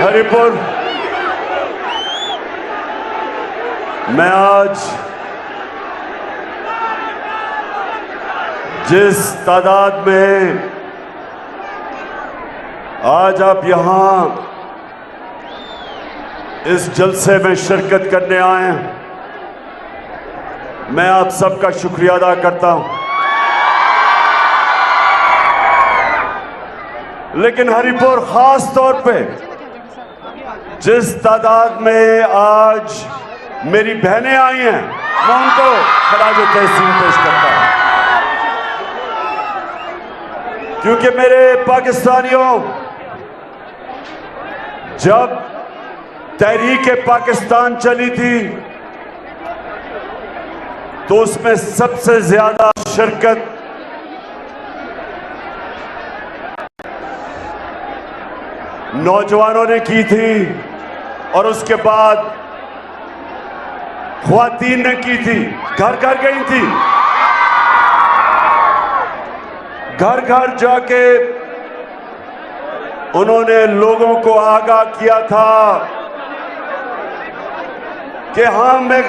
हरिपुर मैं आज जिस तादाद में आज आप यहां इस जलसे में शिरकत करने आए हैं, मैं आप सबका शुक्रिया अदा करता हूं। लेकिन हरिपुर खास तौर पे जिस तादाद में आज मेरी बहनें आई हैं, मैं उनको खराज तहसीन पेश करता हूं, क्योंकि मेरे पाकिस्तानियों, जब तहरीक पाकिस्तान चली थी तो उसमें सबसे ज्यादा शिरकत नौजवानों ने की थी और उसके बाद ख्वातीन ने की थी। घर घर गई थी, घर घर जाके उन्होंने लोगों को आगाह किया था कि हम एक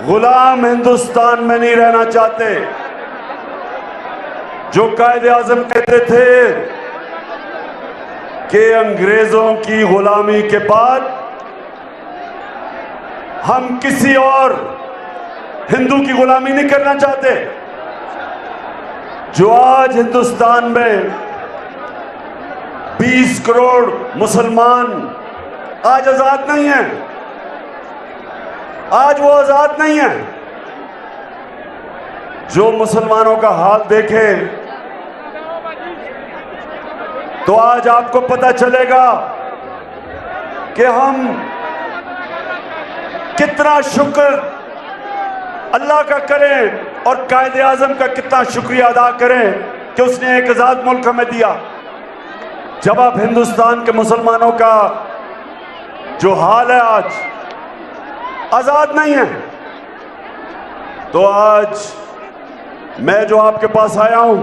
गुलाम हिंदुस्तान में नहीं रहना चाहते। जो कायदे आजम कहते थे कि अंग्रेजों की गुलामी के बाद हम किसी और हिंदू की गुलामी नहीं करना चाहते। जो आज हिंदुस्तान में 20 करोड़ मुसलमान आज आजाद नहीं है, आज वो आजाद नहीं है। जो मुसलमानों का हाल देखे तो आज आपको पता चलेगा कि हम कितना शुक्र अल्लाह का करें और कायदे आजम का कितना शुक्रिया अदा करें कि उसने एक आजाद मुल्क हमें दिया। जब आप हिंदुस्तान के मुसलमानों का जो हाल है आज आजाद नहीं है, तो आज मैं जो आपके पास आया हूं,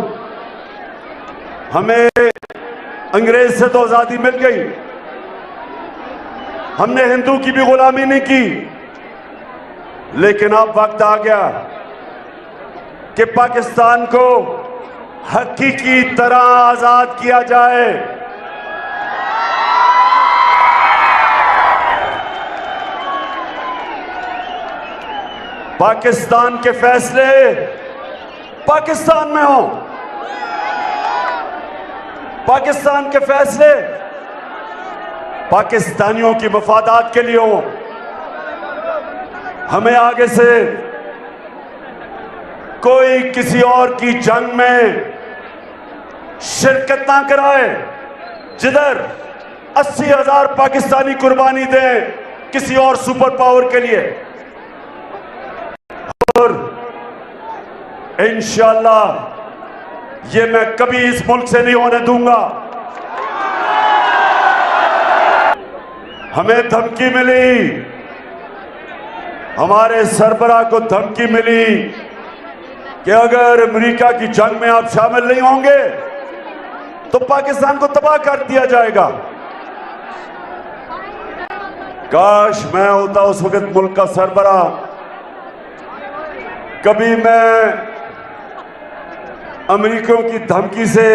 हमें अंग्रेज से तो आजादी मिल गई, हमने हिंदू की भी गुलामी नहीं की, लेकिन अब वक्त आ गया कि पाकिस्तान को हकीकी तरह आजाद किया जाए। पाकिस्तान के फैसले पाकिस्तान में हो, पाकिस्तान के फैसले पाकिस्तानियों की मफादात के लिए हो। हमें आगे से कोई किसी और की जंग में शिरकत ना कराए जिधर 80,000 पाकिस्तानी कुर्बानी दें किसी और सुपर पावर के लिए। और इंशाअल्लाह ये मैं कभी इस मुल्क से नहीं होने दूंगा। हमें धमकी मिली, हमारे सरबराह को धमकी मिली कि अगर अमेरिका की जंग में आप शामिल नहीं होंगे तो पाकिस्तान को तबाह कर दिया जाएगा। काश मैं होता उस वक्त मुल्क का सरबराह, कभी मैं अमेरिकियों की धमकी से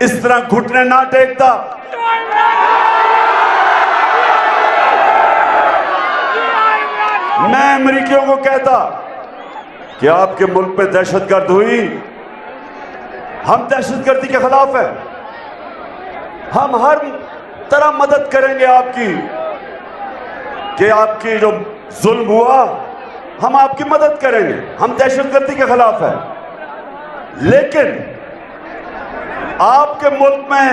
इस तरह घुटने ना टेकता। मैं अमेरिकियों को कहता कि आपके मुल्क पे दहशतगर्द हुई, हम दहशतगर्दी के खिलाफ है, हम हर तरह मदद करेंगे आपकी, कि आपकी जो जुल्म हुआ हम आपकी मदद करेंगे, हम दहशतगर्दी के खिलाफ है। लेकिन आपके मुल्क में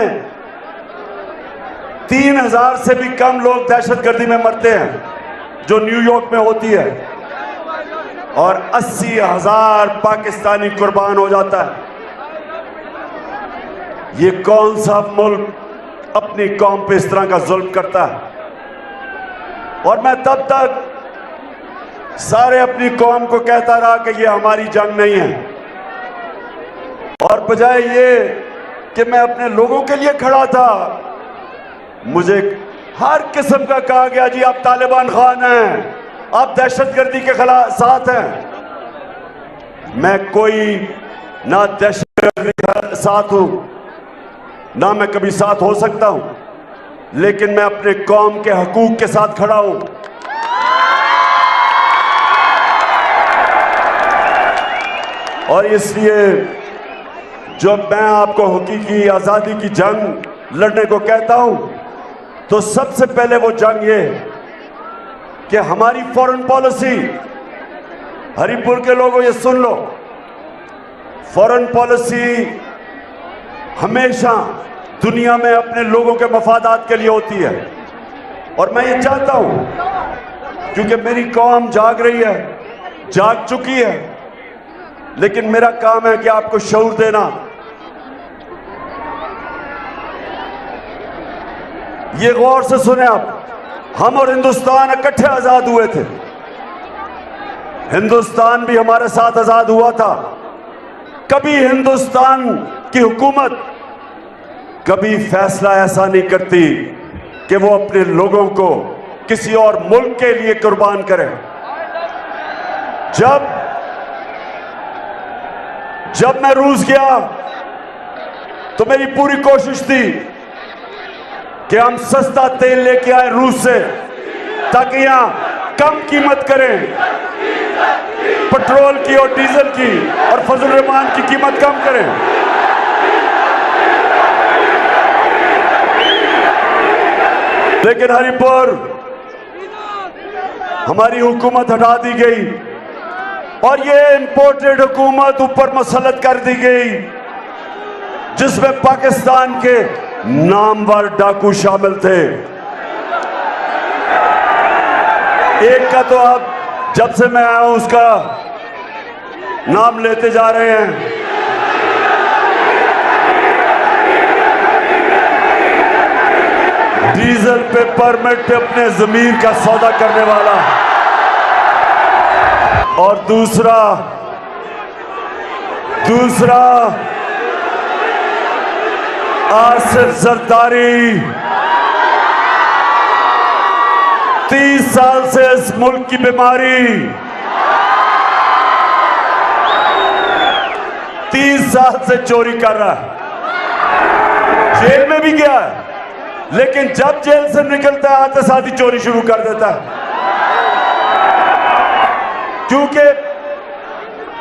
3,000 से भी कम लोग दहशतगर्दी में मरते हैं जो न्यूयॉर्क में होती है, और 80,000 पाकिस्तानी कुर्बान हो जाता है। ये कौन सा मुल्क अपनी कौम पे इस तरह का जुल्म करता है? और मैं तब तक सारे अपनी कौम को कहता रहा कि ये हमारी जंग नहीं है, और बजाय ये कि मैं अपने लोगों के लिए खड़ा था। मुझे हर किस्म का कहा गया, जी आप तालिबान खान हैं, आप दहशतगर्दी के खिलाफ साथ हैं। मैं कोई ना दहशतगर्दी के साथ हूं, ना मैं कभी साथ हो सकता हूं, लेकिन मैं अपने कौम के हकूक के साथ खड़ा हूं। और इसलिए जब मैं आपको हकीकी आज़ादी की जंग लड़ने को कहता हूं, तो सबसे पहले वो जंग ये कि हमारी फॉरेन पॉलिसी, हरिपुर के लोगों ये सुन लो, फॉरेन पॉलिसी हमेशा दुनिया में अपने लोगों के मफादात के लिए होती है। और मैं ये चाहता हूं, क्योंकि मेरी कौम जाग रही है, जाग चुकी है, लेकिन मेरा काम है कि आपको शऊर देना। ये गौर से सुने आप, हम और हिंदुस्तान इकट्ठे आजाद हुए थे। हिंदुस्तान भी हमारे साथ आजाद हुआ था। कभी हिंदुस्तान की हुकूमत कभी फैसला ऐसा नहीं करती कि वो अपने लोगों को किसी और मुल्क के लिए कुर्बान करे। जब मैं रूस गया तो मेरी पूरी कोशिश थी कि हम सस्ता तेल लेके आए रूस से, ताकि यहां कम कीमत करें पेट्रोल की और डीजल की, और फजल रहमान की कीमत कम करें। लेकिन हरिपुर हमारी हुकूमत हटा दी गई और ये इंपोर्टेड हुकूमत ऊपर मसलत कर दी गई, जिसमें पाकिस्तान के नामवर डाकू शामिल थे। एक का तो आप जब से मैं आया हूं उसका नाम लेते जा रहे हैं। डीजल पे परमिट पे अपने जमीन का सौदा करने वाला, और दूसरा आसिफ जरदारी 30 साल से इस मुल्क की बीमारी, 30 साल से चोरी कर रहा है। जेल में भी गया है, लेकिन जब जेल से निकलता है आते साथ ही चोरी शुरू कर देता है, क्योंकि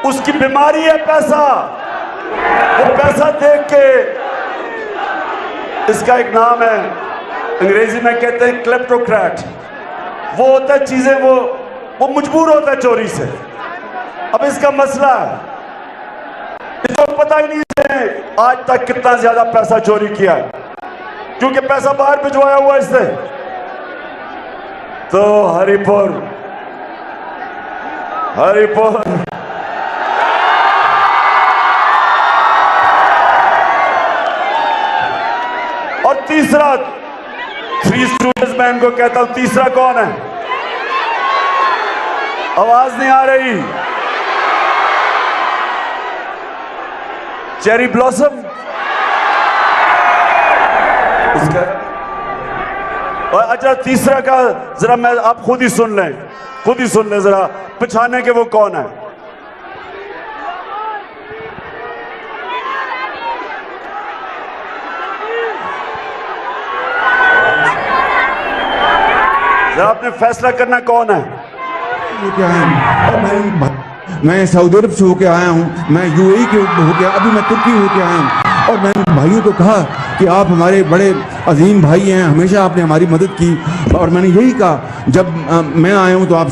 उसकी बीमारी है पैसा। वो पैसा देख के, इसका एक नाम है अंग्रेजी में कहते हैं क्लेप्टोक्रेट, वो होता है चीजें वो मजबूर होता है चोरी से। अब इसका मसला है, इसको पता ही नहीं है आज तक कितना ज्यादा पैसा चोरी किया है, क्योंकि पैसा बाहर भिजवाया हुआ इससे। तो हरिपुर और तीसरा, थ्री स्टूडेंट्स मैं इनको कहता हूं, तीसरा कौन है? आवाज नहीं आ रही। चेरी ब्लॉसम, उसका। और अच्छा, तीसरा का जरा मैं आप खुद ही सुन लें जरा पहचाने के वो कौन है। जरा आपने फैसला करना कौन है। मैं सऊदी अरब से होके आया हूँ, मैं यूएई के होके, अभी मैं तुर्की होके आया हूँ। और मैंने भाइयों को कहा कि आप हमारे बड़े अजीम भाई हैं, हमेशा आपने हमारी मदद की। और मैंने यही कहा, जब मैं आया हूँ तो आप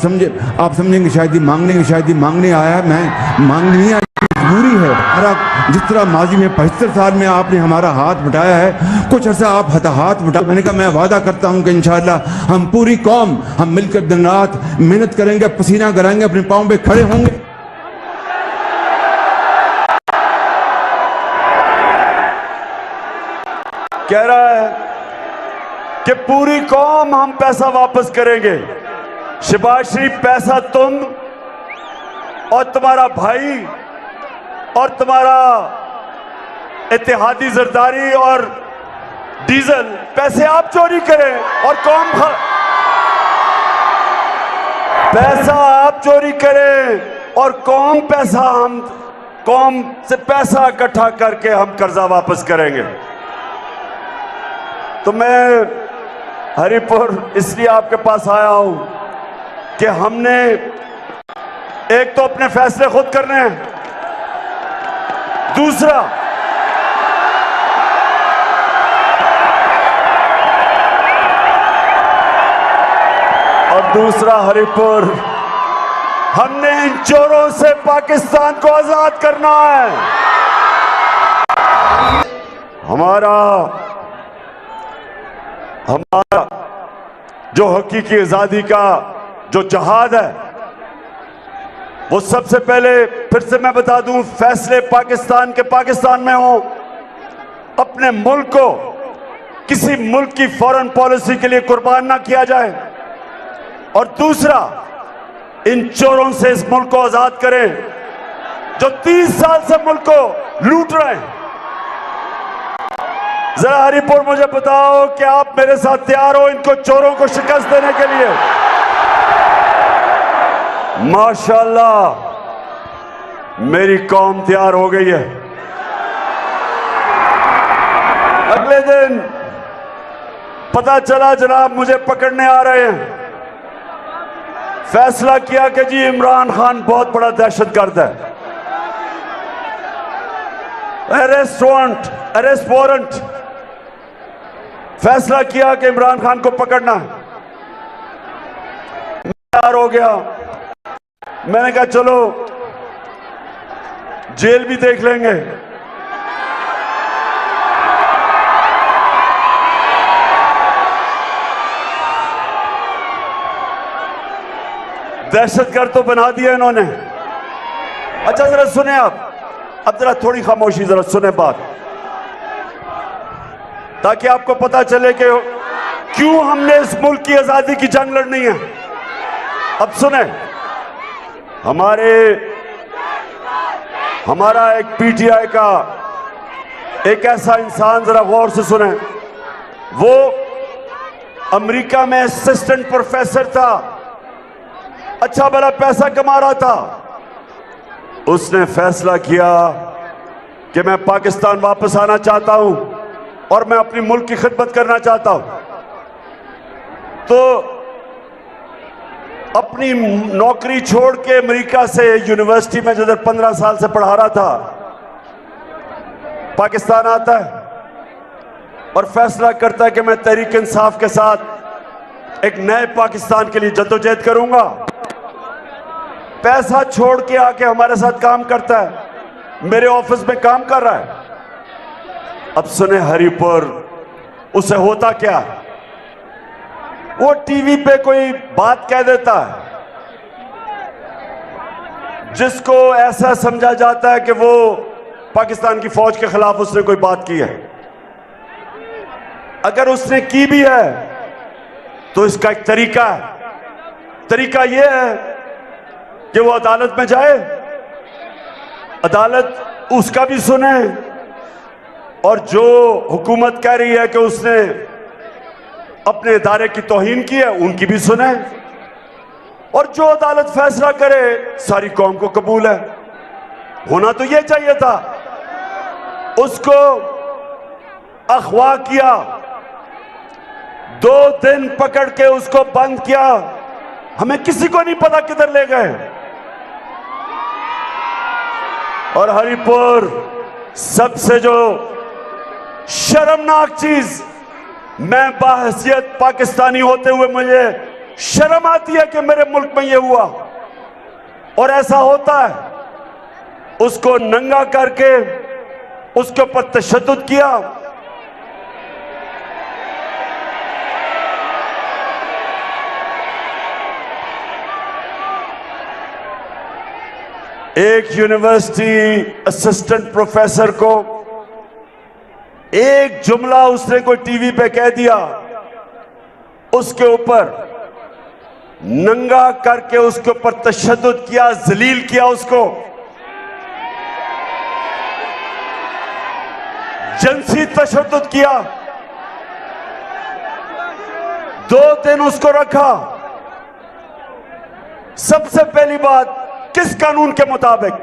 समझेंगे शायद ही मांगने आया है। मैं मांगने नहीं आया, मजबूरी है। हमारा जिस तरह माजी में 75 साल में आपने हमारा हाथ बटाया है, कुछ ऐसा आप हाथ बटा। मैंने कहा मैं वादा करता हूँ कि इंशाअल्लाह हम पूरी कौम हम मिलकर दिन रात मेहनत करेंगे, पसीना कराएंगे, अपने पाँव पे खड़े होंगे। कह रहा है कि पूरी कौम हम पैसा वापस करेंगे। शहबाज शरीफ, पैसा तुम और तुम्हारा भाई और तुम्हारा इत्तेहादी जरदारी और डीजल पैसे आप चोरी करें और पैसा आप चोरी करें और कौम से पैसा इकट्ठा करके हम कर्जा वापस करेंगे। तो मैं हरिपुर इसलिए आपके पास आया हूं कि हमने एक तो अपने फैसले खुद करने हैं, दूसरा हरिपुर हमने इन चोरों से पाकिस्तान को आजाद करना है। हमारा जो हकीकी आजादी का जो जहाद है वो सबसे पहले फिर से मैं बता दूं, फैसले पाकिस्तान के पाकिस्तान में हो, अपने मुल्क को किसी मुल्क की फॉरेन पॉलिसी के लिए कुर्बान ना किया जाए, और दूसरा इन चोरों से इस मुल्क को आजाद करें जो 30 साल से मुल्क को लूट रहे हैं। जरा हरिपुर मुझे बताओ कि आप मेरे साथ तैयार हो इनको चोरों को शिकस्त देने के लिए? माशाअल्लाह मेरी कौम तैयार हो गई है। अगले दिन पता चला जनाब मुझे पकड़ने आ रहे हैं, फैसला किया कि जी इमरान खान बहुत बड़ा दहशतगर्द है, अरेस्ट वारंट, फैसला किया कि इमरान खान को पकड़ना है। तैयार हो गया, मैंने कहा चलो जेल भी देख लेंगे। दहशतगर्द तो बना दिया इन्होंने। अच्छा जरा सुने आप, अब जरा थोड़ी खामोशी, जरा सुने बात, ताकि आपको पता चले कि क्यों हमने इस मुल्क की आजादी की जंग लड़नी है। अब सुने, हमारा एक पीटीआई का एक ऐसा इंसान, जरा गौर से सुने, वो अमेरिका में असिस्टेंट प्रोफेसर था, अच्छा भला पैसा कमा रहा था। उसने फैसला किया कि मैं पाकिस्तान वापस आना चाहता हूं और मैं अपनी मुल्क की खिदमत करना चाहता हूं। तो अपनी नौकरी छोड़ के अमेरिका से यूनिवर्सिटी में जिधर 15 साल से पढ़ा रहा था, पाकिस्तान आता है और फैसला करता है कि मैं तहरीक इंसाफ के साथ एक नए पाकिस्तान के लिए जद्दोजहद करूंगा। पैसा छोड़ के आके हमारे साथ काम करता है, मेरे ऑफिस में काम कर रहा है। अब सुने हरिपुर, उसे होता क्या, वो टीवी पे कोई बात कह देता है जिसको ऐसा समझा जाता है कि वो पाकिस्तान की फौज के खिलाफ उसने कोई बात की है। अगर उसने की भी है तो इसका एक तरीका है, तरीका यह है कि वो अदालत में जाए, अदालत उसका भी सुने, और जो हुकूमत कह रही है कि उसने अपने इदारे की तौहीन की है उनकी भी सुने, और जो अदालत फैसला करे सारी कौम को कबूल है। होना तो यह चाहिए था। उसको अगवा किया, 2 दिन पकड़ के उसको बंद किया, हमें किसी को नहीं पता किधर ले गए। और हरिपुर, सबसे जो शर्मनाक चीज, मैं बाहसियत पाकिस्तानी होते हुए मुझे शर्म आती है कि मेरे मुल्क में यह हुआ, और ऐसा होता है। उसको नंगा करके उसके ऊपर तशद्दुद किया, एक यूनिवर्सिटी असिस्टेंट प्रोफेसर को एक जुमला उसने कोई टीवी पे कह दिया, उसके ऊपर नंगा करके उसके ऊपर तशद्दुद किया, जलील किया उसको। जिनसी तशद्दुद किया, 2 दिन उसको रखा। सबसे पहली बात, किस कानून के मुताबिक?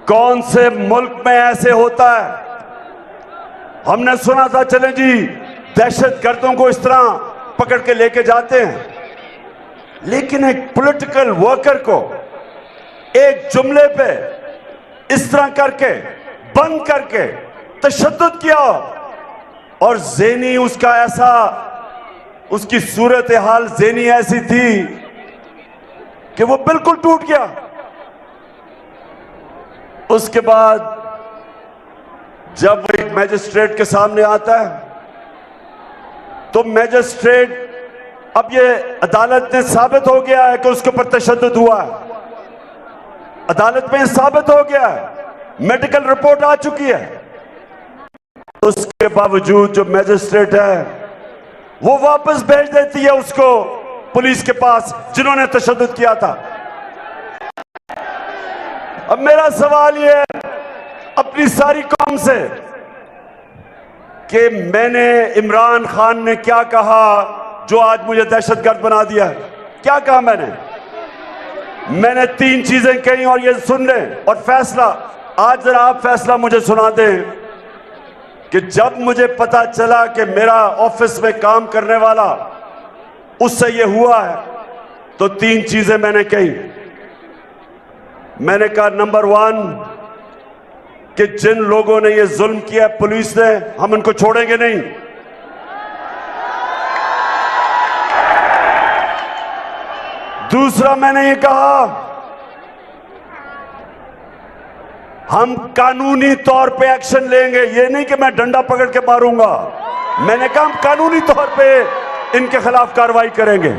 कौन से मुल्क में ऐसे होता है? हमने सुना था, चले जी दहशतगर्दों को इस तरह पकड़ के लेके जाते हैं, लेकिन एक पॉलिटिकल वर्कर को एक जुमले पे इस तरह करके बंद करके तशद्दुद किया, और ज़ेनी उसका ऐसा, उसकी सूरत हाल ज़ेनी ऐसी थी कि वो बिल्कुल टूट गया। उसके बाद जब वो एक मैजिस्ट्रेट के सामने आता है तो मैजिस्ट्रेट, अब ये अदालत ने साबित हो गया है कि उसके ऊपर तशद्दुद हुआ है, अदालत में साबित हो गया है, मेडिकल रिपोर्ट आ चुकी है। उसके बावजूद जो मैजिस्ट्रेट है वो वापस भेज देती है उसको पुलिस के पास जिन्होंने तशद्दुद किया था। अब मेरा सवाल ये है अपनी सारी कौम से कि मैंने, इमरान खान ने क्या कहा जो आज मुझे दहशतगर्द बना दिया? क्या कहा मैंने 3 चीजें कही, और ये सुन लें और फैसला, आज जरा आप फैसला मुझे सुना दें कि जब मुझे पता चला कि मेरा ऑफिस में काम करने वाला उससे ये हुआ है, तो 3 चीजें मैंने कही। मैंने कहा, नंबर 1 कि जिन लोगों ने ये जुल्म किया पुलिस ने, हम उनको छोड़ेंगे नहीं। दूसरा मैंने ये कहा, हम कानूनी तौर पे एक्शन लेंगे, ये नहीं कि मैं डंडा पकड़ के मारूंगा। मैंने कहा हम कानूनी तौर पे इनके खिलाफ कार्रवाई करेंगे।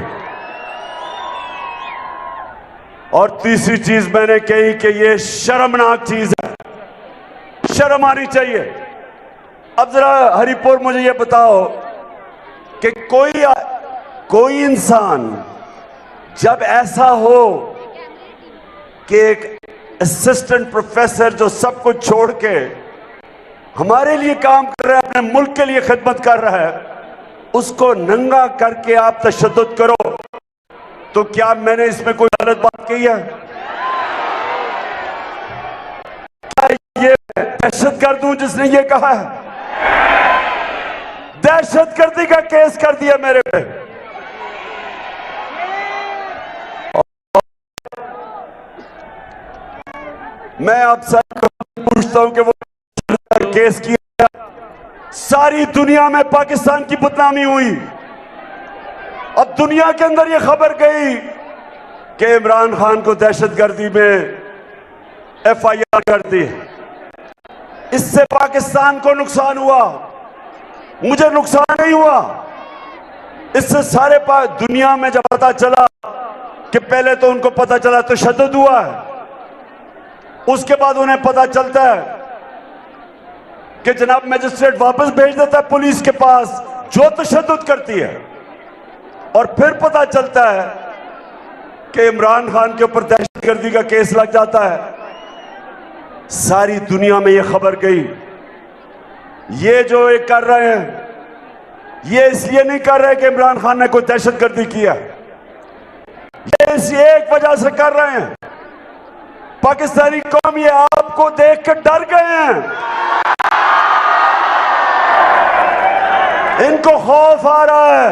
और तीसरी चीज मैंने कही कि ये शर्मनाक चीज है, शर्म आनी चाहिए। अब जरा हरिपुर मुझे ये बताओ कि कोई इंसान जब ऐसा हो कि एक असिस्टेंट प्रोफेसर जो सब कुछ छोड़ के हमारे लिए काम कर रहा है, अपने मुल्क के लिए खिदमत कर रहा है, उसको नंगा करके आप तशद्दुद करो, तो क्या मैंने इसमें कोई गलत बात कही है? क्या ये दहशतगर्द हूं जिसने ये कहा है? दहशतगर्दी का केस कर दिया मेरे पे। मैं आप सबको पूछता हूं कि वो केस किया, सारी दुनिया में पाकिस्तान की बदनामी हुई। अब दुनिया के अंदर ये खबर गई कि इमरान खान को दहशतगर्दी में FIR कर दी। इससे पाकिस्तान को नुकसान हुआ, मुझे नुकसान नहीं हुआ। इससे सारे दुनिया में जब पता चला कि पहले तो उनको पता चला तशद्दुद हुआ है, उसके बाद उन्हें पता चलता है कि जनाब मैजिस्ट्रेट वापस भेज देता है पुलिस के पास जो तशद्दुद करती है, और फिर पता चलता है कि इमरान खान के ऊपर दहशतगर्दी का केस लग जाता है। सारी दुनिया में यह खबर गई। ये जो ये कर रहे हैं, ये इसलिए नहीं कर रहे कि इमरान खान ने कोई दहशतगर्दी किया, ये इस एक वजह से कर रहे हैं, पाकिस्तानी कौम ये आपको देख कर डर गए हैं। इनको खौफ आ रहा है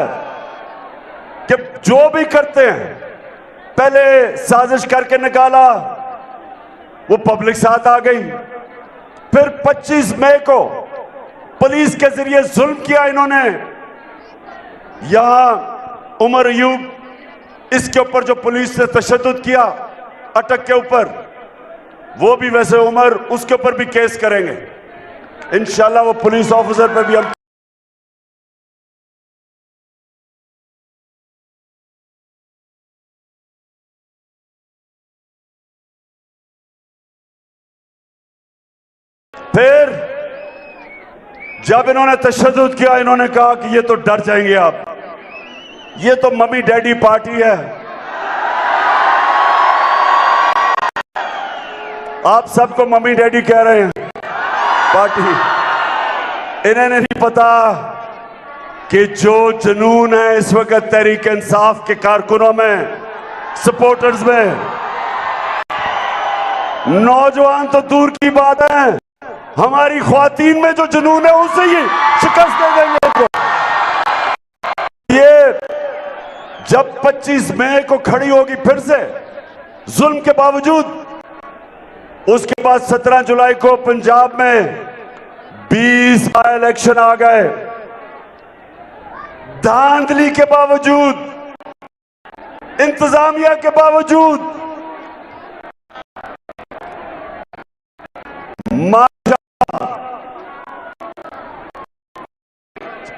कि जो भी करते हैं, पहले साजिश करके निकाला, वो पब्लिक साथ आ गई, फिर 25 मई को पुलिस के जरिए जुल्म किया इन्होंने। यहां उमर अयूब, इसके ऊपर जो पुलिस ने तशद्दुद किया अटक के ऊपर, वो भी वैसे उमर, उसके ऊपर भी केस करेंगे इंशाल्लाह। वो पुलिस ऑफिसर पर भी हम फिर जब इन्होंने तशद्दुद किया, इन्होंने कहा कि ये तो डर जाएंगे आप, ये तो मम्मी डैडी पार्टी है। आप सबको मम्मी डैडी कह रहे हैं पार्टी। इन्हें नहीं पता कि जो जुनून है इस वक्त तहरीक इंसाफ के कारकुनों में, सपोर्टर्स में, नौजवान तो दूर की बात है, हमारी ख्वातीन में जो जुनून है उसे ही शिकस्त दे देंगे इनको। ये जब 25 मई को खड़ी होगी फिर से जुल्म के बावजूद, उसके बाद 17 जुलाई को पंजाब में 20 बाई इलेक्शन आ गए, धांधली के बावजूद, इंतजामिया के बावजूद, माशाअल्लाह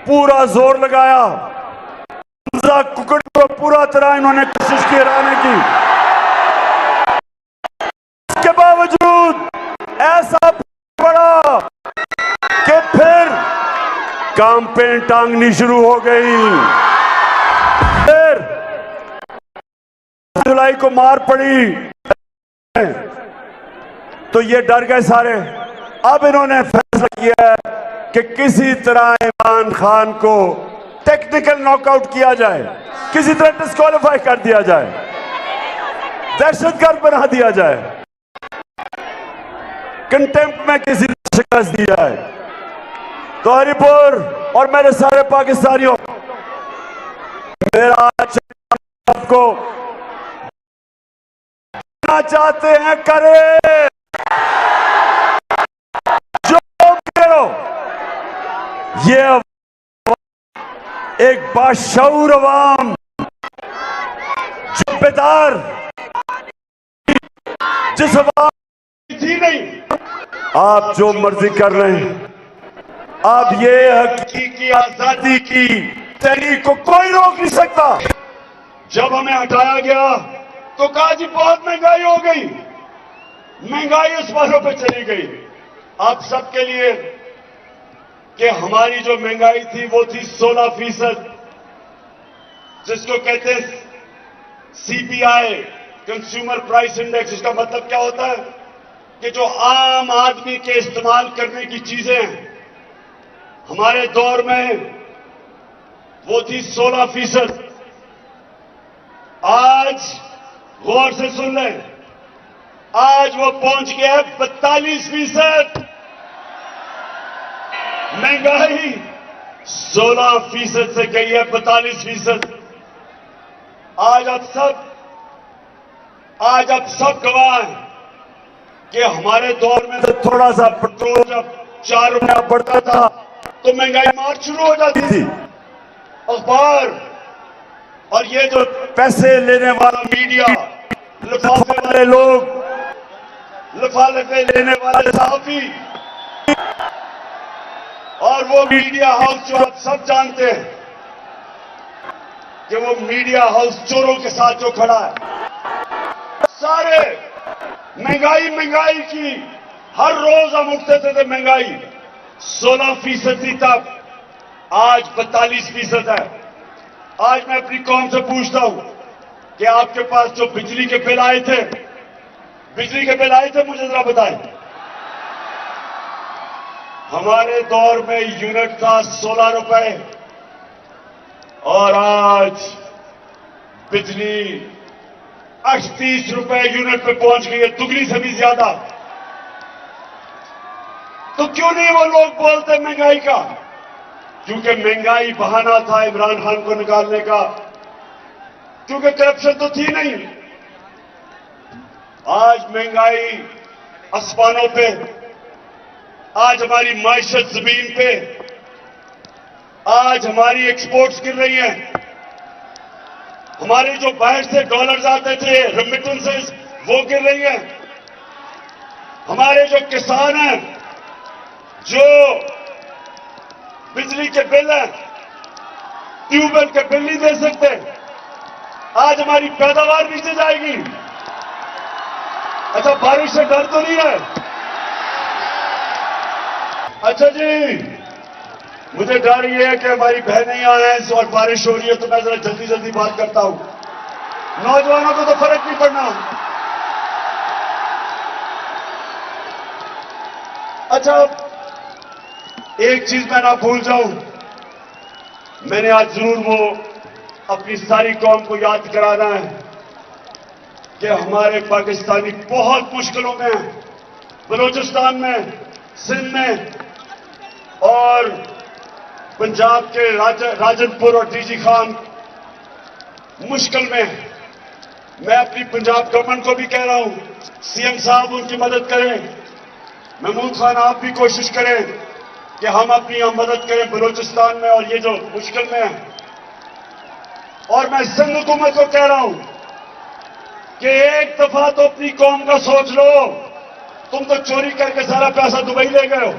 पूरा जोर लगाया, कुकड़ को पूरा तरह इन्होंने कोशिश की हराने की, इसके बावजूद ऐसा पड़ा कि फिर कैंपेन टांगनी शुरू हो गई। फिर जुलाई को मार पड़ी तो ये डर गए सारे। अब इन्होंने फैसला किया है कि किसी तरह इमरान खान को टेक्निकल नॉकआउट किया जाए, किसी तरह डिस्क्वालीफाई कर दिया जाए, दहशतगर्द बना दिया जाए, कंटेम्प्ट में किसी ने शिकस्त दी जाए। तो हरिपुर और मेरे सारे पाकिस्तानियों, मेरा आपको चाहते हैं करें, जो करो, ये एक बाशऊर अवाम, जिम्मेदार, जिस अवाम थी नहीं, आप जो मर्जी कर रहे हैं, अब ये हकीकी आजादी की तहरीक को कोई रोक नहीं सकता। जब हमें हटाया गया तो कहा जी बहुत महंगाई हो गई, महंगाई उस वालों पे चली गई। आप सबके लिए कि हमारी जो महंगाई थी वो थी 16%, जिसको कहते हैं सीपीआई, कंज्यूमर प्राइस इंडेक्स। इसका मतलब क्या होता है कि जो आम आदमी के इस्तेमाल करने की चीजें हैं, हमारे दौर में वो थी 16%। आज गौर से सुन लें, आज वो पहुंच गया है 42%। महंगाई 16% से गई है 42%। आज अब सब गवाह हैं कि हमारे दौर में तो थोड़ा सा पेट्रोल जब 4 रुपया बढ़ता था तो महंगाई मार शुरू हो जाती थी। अखबार और ये जो पैसे लेने वाला मीडिया, लिफाफे वाले लोग, लिफाफे लेने वाले सहाफी, और वो मीडिया हाउस जो आप सब जानते हैं कि वो मीडिया हाउस चोरों के साथ जो खड़ा है, सारे महंगाई की, हर रोज हम उठते थे महंगाई 16% थी तब, आज 42% है। आज मैं अपनी कौम से पूछता हूं कि आपके पास जो बिजली के बिल आए थे, मुझे जरा बताएं। हमारे दौर में यूनिट था 16 रुपए और आज बिजली 38 रुपए यूनिट पे पहुंच गई है, दुगनी से भी ज्यादा। तो क्यों नहीं वो लोग बोलते महंगाई का? क्योंकि महंगाई बहाना था इमरान खान को निकालने का, क्योंकि करप्शन तो थी नहीं। आज महंगाई आसमानों पे, आज हमारी माइशत जमीन पे, आज हमारी एक्सपोर्ट्स गिर रही हैं, हमारे जो बाहर से डॉलर्स आते थे रेमिटेंसेस वो गिर रही हैं, हमारे जो किसान हैं, जो बिजली के बिल हैं, ट्यूबवेल के बिल नहीं दे सकते, आज हमारी पैदावार नीचे जाएगी। अच्छा, बारिश से डर तो नहीं है? अच्छा जी, मुझे डर ये है कि हमारी बहनें यहां हैं और बारिश हो रही है, तो मैं जरा जल्दी जल्दी बात करता हूं। नौजवानों को तो फर्क नहीं पड़ना। अच्छा, एक चीज मैं ना भूल जाऊं, मैंने आज जरूर वो अपनी सारी कौम को याद कराना है कि हमारे पाकिस्तानी बहुत मुश्किलों में हैं। बलूचिस्तान में, सिंध में और पंजाब के राजनपुर और डीजी खान मुश्किल में हैं। मैं अपनी पंजाब गवर्नमेंट को भी कह रहा हूं, सीएम साहब उनकी मदद करें। महमूद खान आप भी कोशिश करें कि हम अपनी यहां मदद करें बलूचिस्तान में और ये जो मुश्किल में है। और मैं सिंध हुकूमत को कह रहा हूं कि एक दफा तो अपनी कौम का सोच लो। तुम तो चोरी करके सारा पैसा दुबई ले गए हो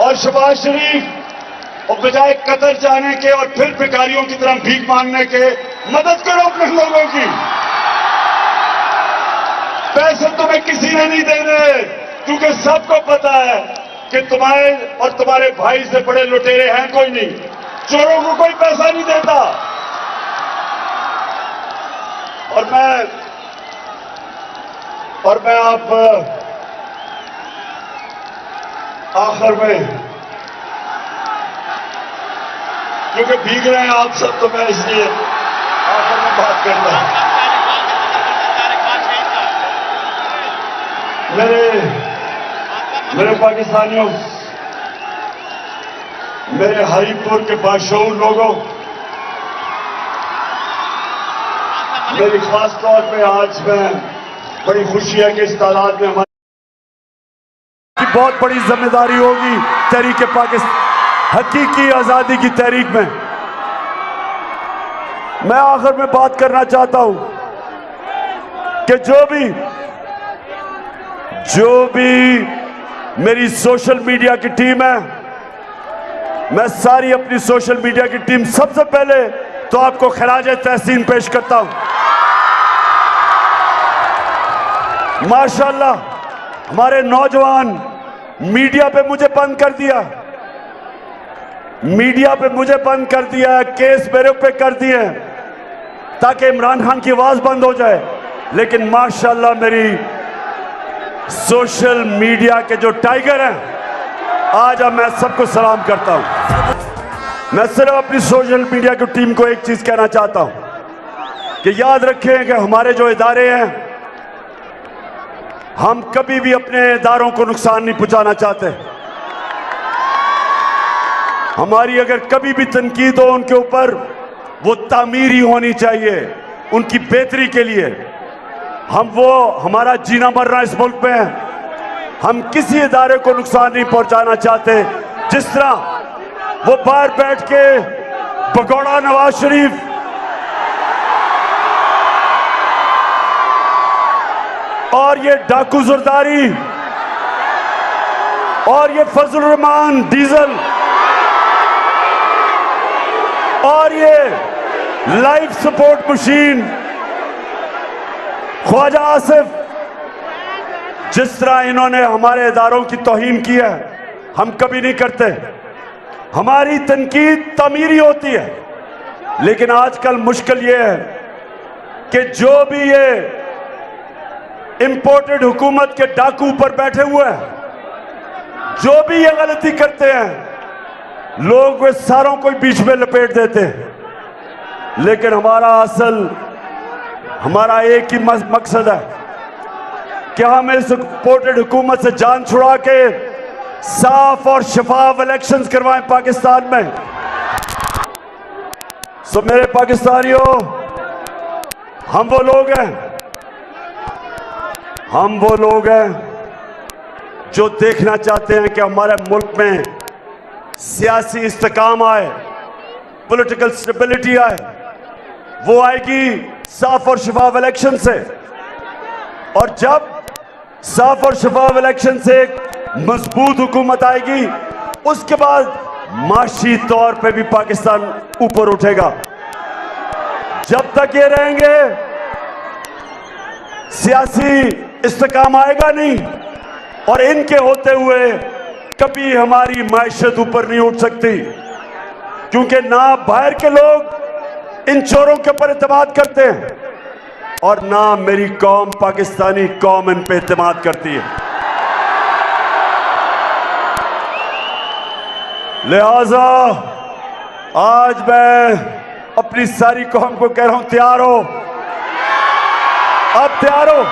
और शहबाज शरीफ और बजाय कतर जाने के और फिर भिखारियों की तरह भीख मांगने के मदद करो अपने लोगों की। पैसे तुम्हें किसी ने नहीं देने, क्योंकि सबको पता है कि तुम्हारे और तुम्हारे भाई से बड़े लुटेरे हैं कोई नहीं। चोरों को कोई पैसा नहीं देता। और मैं आप आखिर में, क्योंकि भीग रहे हैं आप सब, तो मैं इसलिए आखिर में बात करता हूं। मेरे पाकिस्तानियों, मेरे हरीपुर के बाशऊर लोगों, मेरी खास तौर पे आज में बड़ी खुशी है कि इस तादाद में हमारी बहुत बड़ी जिम्मेदारी होगी तहरीक पाकिस्तान हकीकी आजादी की तहरीक में। मैं आखिर में बात करना चाहता हूं कि जो भी मेरी सोशल मीडिया की टीम है, मैं सारी अपनी सोशल मीडिया की टीम सबसे पहले तो आपको खराजे तहसीन पेश करता हूं। माशाअल्लाह हमारे नौजवान मीडिया पे मुझे बंद कर दिया, केस मेरे पे कर दिए ताकि इमरान खान की आवाज बंद हो जाए। लेकिन माशाअल्लाह मेरी सोशल मीडिया के जो टाइगर हैं, आज मैं सबको सलाम करता हूं। मैं सिर्फ अपनी सोशल मीडिया की टीम को एक चीज कहना चाहता हूं कि याद रखें कि हमारे जो इदारे हैं, हम कभी भी अपने इदारों को नुकसान नहीं पहुंचाना चाहते। हमारी अगर कभी भी तनकीद हो उनके ऊपर, वो तामीरी होनी चाहिए, उनकी बेहतरी के लिए। हमारा जीना मरना इस मुल्क में है, हम किसी इदारे को नुकसान नहीं पहुंचाना चाहते। जिस तरह वो बाहर बैठ के भगोड़ा नवाज शरीफ और ये डाकू जरदारी और ये फजल रहमान डीजल और ये life support machine Khawaja Asif, जिस तरह इन्होंने हमारे इदारों की तौहीन की है, हम कभी नहीं करते। हमारी तनकीद तामीरी होती है। लेकिन आजकल मुश्किल ये है कि जो भी ये इंपोर्टेड हुकूमत के डाकू ऊपर बैठे हुए हैं, जो भी ये गलती करते हैं, लोग वे सारों को बीच में लपेट देते हैं। लेकिन हमारा एक ही मकसद है कि हम इस इंपोर्टेड हुकूमत से जान छुड़ा के साफ और शफाफ इलेक्शंस करवाएं पाकिस्तान में। सो मेरे पाकिस्तानियों, हम वो लोग हैं जो देखना चाहते हैं कि हमारे मुल्क में सियासी इस्तेकाम आए, पॉलिटिकल स्टेबिलिटी आए। वो आएगी साफ और शफाफ इलेक्शन से, और जब साफ और शफाफ इलेक्शन से एक मजबूत हुकूमत आएगी, उसके बाद माशी तौर पे भी पाकिस्तान ऊपर उठेगा। जब तक ये रहेंगे, सियासी इस्तेकाम आएगा नहीं, और इनके होते हुए कभी हमारी मैशत ऊपर नहीं उठ सकती, क्योंकि ना बाहर के लोग इन चोरों के ऊपर एतमाद करते हैं और ना मेरी कौम, पाकिस्तानी कौम, इन पे एतमाद करती है। लिहाजा आज मैं अपनी सारी कौम को कह रहा हूं, तैयार हो? अब तैयार हो?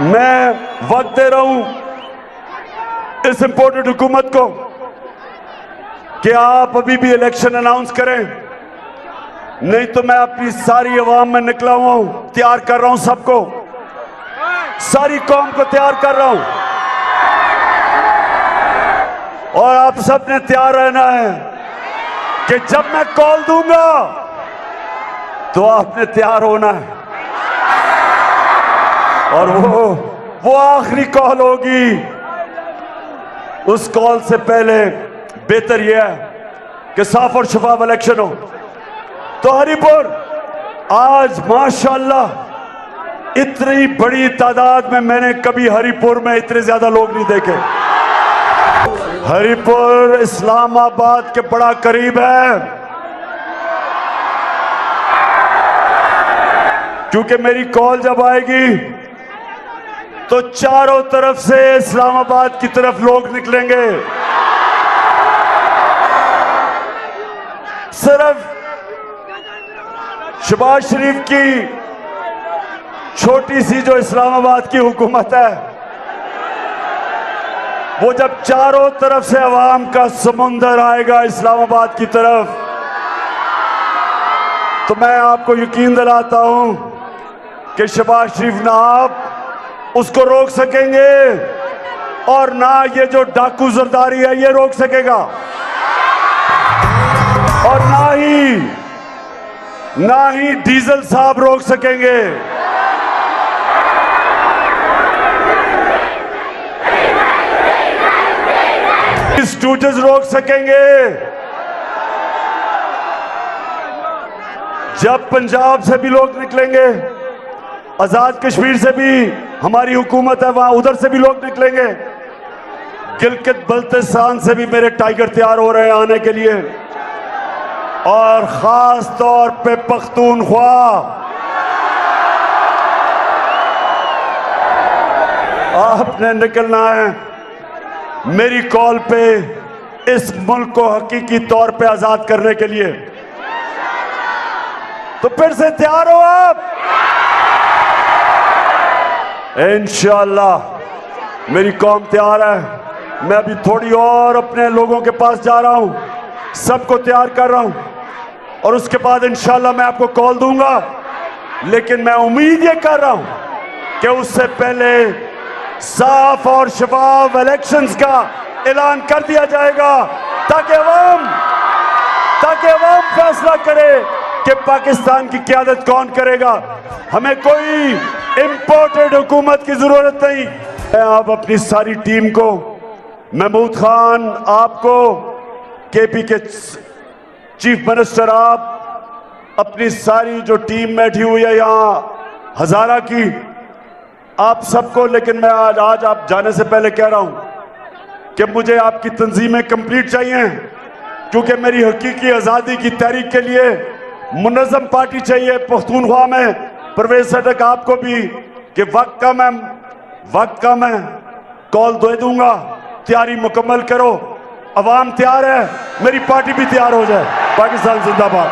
मैं वक्त दे रहा हूं इस इंपोर्टेड हुकूमत को कि आप अभी भी इलेक्शन अनाउंस करें, नहीं तो मैं अपनी सारी अवाम में निकला हुआ हूं, तैयार कर रहा हूं सबको, सारी कौम को तैयार कर रहा हूं। और आप सब ने तैयार रहना है कि जब मैं कॉल दूंगा तो आपने तैयार होना है। और वो आखिरी कॉल होगी। उस कॉल से पहले बेहतर यह है कि साफ और शफाफ इलेक्शन हो। तो हरिपुर आज माशाअल्लाह इतनी बड़ी तादाद में मैंने कभी हरिपुर में इतने ज्यादा लोग नहीं देखे। हरिपुर इस्लामाबाद के बड़ा करीब है, क्योंकि मेरी कॉल जब आएगी तो चारों तरफ से इस्लामाबाद की तरफ लोग निकलेंगे। सिर्फ शहबाज शरीफ की छोटी सी जो इस्लामाबाद की हुकूमत है, वो जब चारों तरफ से अवाम का समुंदर आएगा इस्लामाबाद की तरफ, तो मैं आपको यकीन दिलाता हूं कि शहबाज शरीफ ना आप उसको रोक सकेंगे और ना ये जो डाकू जरदारी है ये रोक सकेगा, और ना ही डीजल साहब रोक सकेंगे। स्टूडेंट्स रोक सकेंगे। जब पंजाब से भी लोग निकलेंगे, आजाद कश्मीर से भी हमारी हुकूमत है वहां, उधर से भी लोग निकलेंगे, गिलगित बल्तिस्तान से भी मेरे टाइगर तैयार हो रहे हैं आने के लिए, और खास तौर पे पख्तूनख्वा। आपने निकलना है मेरी कॉल पे इस मुल्क को हकीकी तौर पे आजाद करने के लिए। तो फिर से तैयार हो आप? इंशाअल्लाह मेरी कौम तैयार है। मैं अभी थोड़ी और अपने लोगों के पास जा रहा हूं, सबको तैयार कर रहा हूं, और उसके बाद इंशाअल्लाह मैं आपको कॉल दूंगा। लेकिन मैं उम्मीद ये कर रहा हूं कि उससे पहले साफ और शफाफ इलेक्शंस का ऐलान कर दिया जाएगा, ताकि अवाम फैसला करे कि पाकिस्तान की क़यादत कौन करेगा। हमें कोई इंपोर्टेड हुकूमत की जरूरत नहीं है। आप अपनी सारी टीम को, महमूद खान आपको, केपी के चीफ मिनिस्टर, आप अपनी सारी जो टीम बैठी हुई है यहाँ हजारा की, आप सबको, लेकिन मैं आज आप जाने से पहले कह रहा हूं कि मुझे आपकी तंजीमें कंप्लीट चाहिए, क्योंकि मेरी हकीकी आज़ादी की तहरीक के लिए मुनज़्ज़म पार्टी चाहिए पख्तूनख्वा में। परवेज सदक आपको भी कि वक्त का मैं कॉल दे दूंगा, तैयारी मुकम्मल करो। अवाम तैयार है, मेरी पार्टी भी तैयार हो जाए। पाकिस्तान जिंदाबाद।